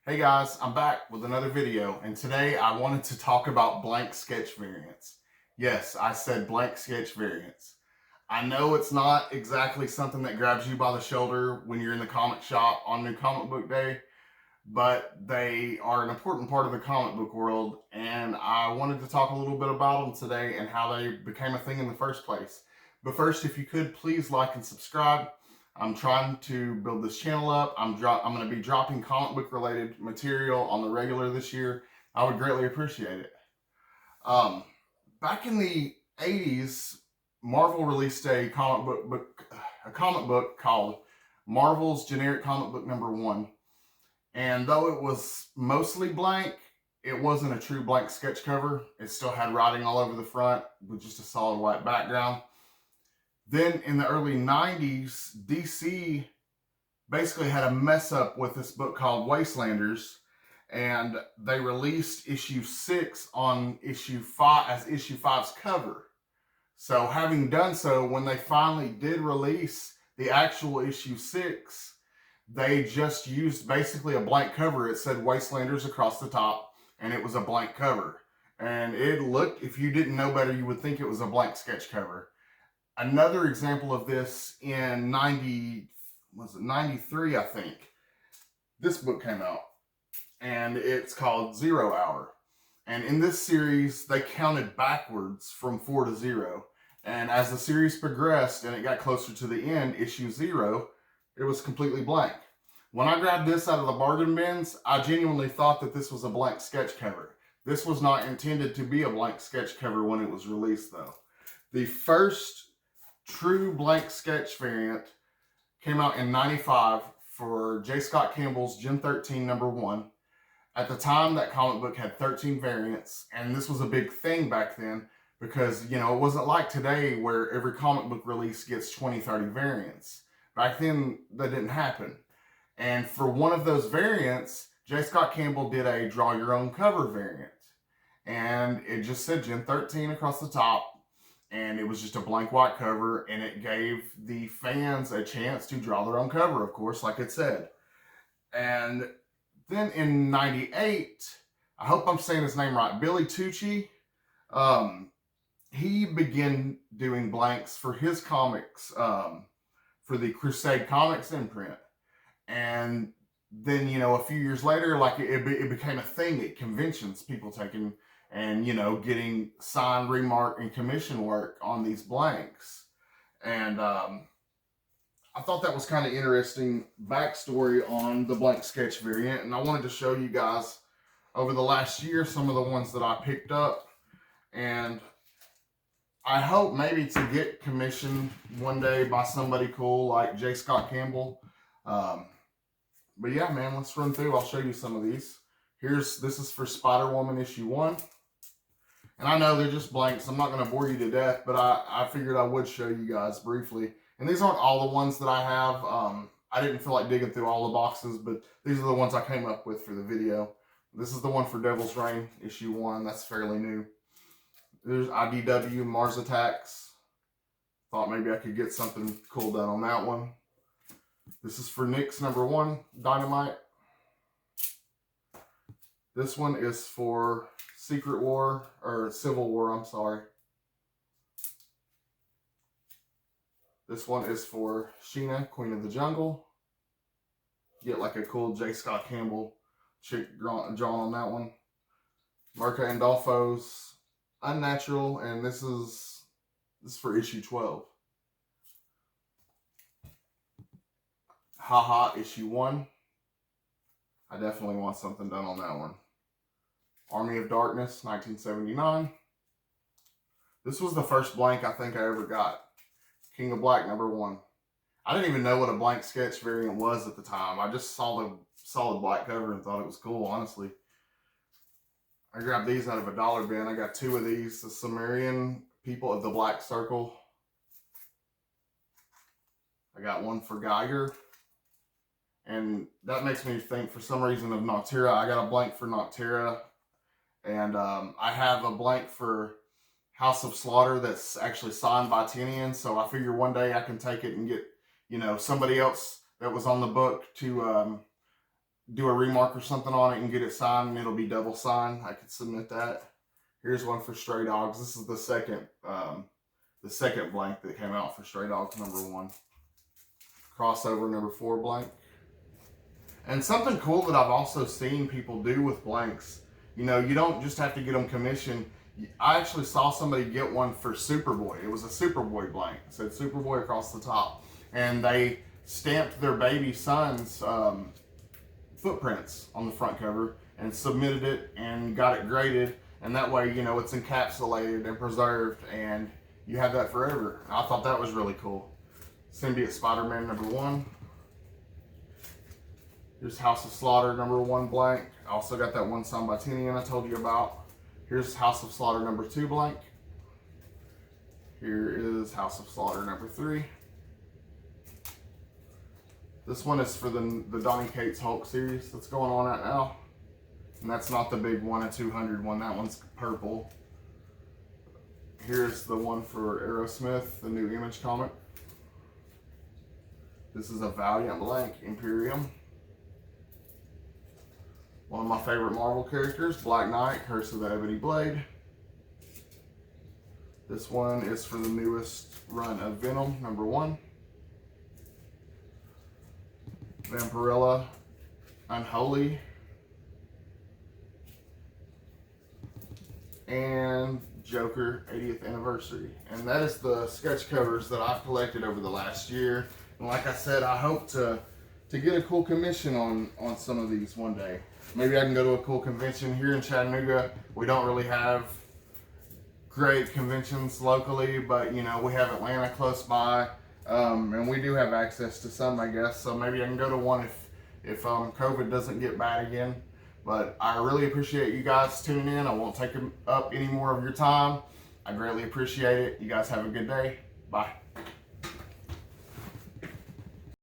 Hey guys, I'm back with another video, and today I wanted to talk about blank sketch variants. Yes, I said blank sketch variants. I know it's not exactly something that grabs you by the shoulder when you're in the comic shop on New Comic Book Day, but they are an important part of the comic book world, and I wanted to talk a little bit about them today and how they became a thing in the first place. But first, if you could, please like and subscribe. I'm trying to build this channel up. I'm going to be dropping comic book related material on the regular this year. I would greatly appreciate it. Um, Back in the 80s, Marvel released a comic book called Marvel's Generic Comic Book #1. And though it was mostly blank, it wasn't a true blank sketch cover. It still had writing all over the front with just a solid white background. Then in the early 90s, DC basically had a mess up with this book called Wastelanders, and they released issue 6 on issue 5 as issue 5's cover. So having done so, when they finally did release the actual issue 6, they just used basically a blank cover. It said Wastelanders across the top, and it was a blank cover. And it looked, if you didn't know better, you would think it was a blank sketch cover. Another example of this in 93, I think. This book came out, and it's called 0 Hour. And in this series, they counted backwards from 4 to 0. And as the series progressed and it got closer to the end, issue 0, it was completely blank. When I grabbed this out of the bargain bins, I genuinely thought that this was a blank sketch cover. This was not intended to be a blank sketch cover when it was released, though. The first true blank sketch variant came out in 95 for J. Scott Campbell's Gen 13 #1. At the time, that comic book had 13 variants, and this was a big thing back then because, it wasn't like today where every comic book release gets 20, 30 variants. Back then, that didn't happen. And for one of those variants, J. Scott Campbell did a draw your own cover variant. And it just said Gen 13 across the top, and it was just a blank white cover, and it gave the fans a chance to draw their own cover, of course, like it said. And then in 98, I hope I'm saying his name right, Billy Tucci, he began doing blanks for his comics, for the Crusade Comics imprint. And then, a few years later, like it became a thing at conventions, people taking and, getting signed, remark, and commission work on these blanks. And I thought that was kind of interesting backstory on the blank sketch variant. And I wanted to show you guys over the last year some of the ones that I picked up. And I hope maybe to get commissioned one day by somebody cool like J. Scott Campbell. But yeah, man, let's run through. I'll show you some of these. This is for Spider-Woman issue 1. And I know they're just blanks. I'm not going to bore you to death, but I figured I would show you guys briefly. And these aren't all the ones that I have. I didn't feel like digging through all the boxes, but these are the ones I came up with for the video. This is the one for Devil's Reign, issue 1. That's fairly new. There's IDW, Mars Attacks. Thought maybe I could get something cool done on that one. This is for Nick's #1, Dynamite. This one is for Civil War, I'm sorry. This one is for Sheena, Queen of the Jungle. Get like a cool J. Scott Campbell chick drawn on that one. Mirka Andolfo's Unnatural, and this is for issue 12. Haha, issue 1. I definitely want something done on that one. Army of Darkness, 1979. This was the first blank I think I ever got. King of Black, #1. I didn't even know what a blank sketch variant was at the time. I just saw the solid black cover and thought it was cool, honestly. I grabbed these out of a dollar bin. I got 2 of these. The Sumerian People of the Black Circle. I got one for Geiger. And that makes me think, for some reason, of Noctera. I got a blank for Noctera. And I have a blank for House of Slaughter that's actually signed by Tinian. So I figure one day I can take it and get, somebody else that was on the book to do a remark or something on it and get it signed, and it'll be double signed. I could submit that. Here's one for Stray Dogs. This is the second blank that came out for Stray Dogs #1. Crossover #4 blank. And something cool that I've also seen people do with blanks, you know, you don't just have to get them commissioned. I actually saw somebody get one for Superboy. It was a Superboy blank. It said Superboy across the top. And they stamped their baby son's footprints on the front cover and submitted it and got it graded. And that way, you know, it's encapsulated and preserved, and you have that forever. I thought that was really cool. Symbiote Spider-Man #1. Here's House of Slaughter #1 blank. I also got that one signed by Tinian I told you about. Here's House of Slaughter #2 blank. Here is House of Slaughter #3. This one is for the Donny Cates Hulk series that's going on right now. And that's not the big 1 in 200 one. That one's purple. Here's the one for Aerosmith, the new Image comic. This is a Valiant blank, Imperium. One of my favorite Marvel characters, Black Knight, Curse of the Ebony Blade. This one is for the newest run of Venom, #1. Vampirella, Unholy. And Joker 80th Anniversary. And that is the sketch covers that I've collected over the last year. And like I said, I hope to get a cool commission on some of these one day. Maybe I can go to a cool convention here in Chattanooga. We don't really have great conventions locally, but you know, we have Atlanta close by, and we do have access to some, I guess. So maybe I can go to one if COVID doesn't get bad again. But I really appreciate you guys tuning in. I won't take up any more of your time. I greatly appreciate it. You guys have a good day. Bye.